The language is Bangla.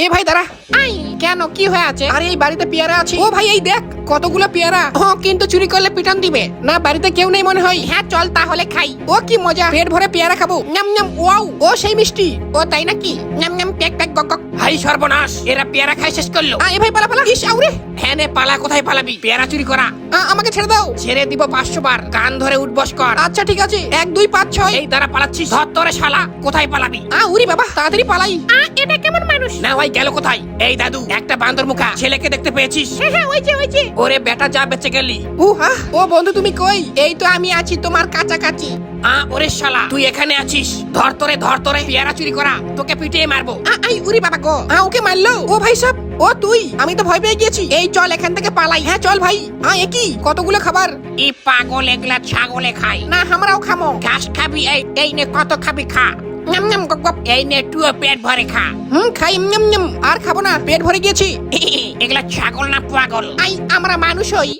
এ ভাই দাঁড়া। আই কেন কি হয়ে আছে? আরে এই বাড়িতে পেয়ারা আছে। ও ভাই এই দেখ কতগুলো পেয়ারা। হ্যাঁ কিন্তু চুরি করলে পিটান দিবে না। বাড়িতে কেউ নেই মনে হয়। হ্যাঁ চল তাহলে খাই। ও কি মজা, পেট ভরে পেয়ারা খাবো। নাম নাম ওয়াও। ও সেই মিষ্টি। ও তাই নাকি? নাম নাম পেক পেক গক গক। হাই সর্বনাশ, এরা পেয়ারা খাই শেষ করলো। এ ভাই পালা পালা। ইস আউরে। হ্যাঁ নে পালা, কোথায় পালাবি? পেয়ারা চুরি করা। আমাকে ছেড়ে দাও। ছেড়ে দিব 500 বার, কান ধরে উঠবস কর। আচ্ছা ঠিক আছে 1 2 5 6। এই দ্বারা পালাচ্ছিস, ধর তোরে শালা, কোথায় পালাবি? উরি বাবা তাড়াতাড়ি পালাই। এটা কেমন মানুষ? না ভাই গেল কোথায়? এই দাদু একটা বান্দর মুখা ছেলেকে দেখতে পেয়েছিস? হ্যাঁ ওই যে। ওরে বেটা যা বেঁচে গেলি। ও বন্ধু তুমি কই? এই তো আমি আছি তোমার কাছাকাছি। ওরে শালা তুই এখানে আছিস? ধর তোরে পেয়ারা চুরি করা, তোকে পিটিয়ে মারবো। আই উরি বাবা গো। ওকে মারলো। ও ভাই সব। ও তুই? আমি তো ভয় পেয়ে গিয়েছি। এই চল এখান থেকে পালাই। হ্যাঁ চল ভাই। কি কতগুলো খাবার? ই পাগল, এগুলা ছাগলে খাই না আমরাও খামো। ঘাস খাবি? এই নে কত খাবি খা। নাম নাম গপ গপ। এই নে তুইও পেট ভরে খা। খাই নাম নাম। আর খাবো না, পেট ভরে গিয়েছি। এগুলা ছাগল না পাগল? আমরা মানুষ হই।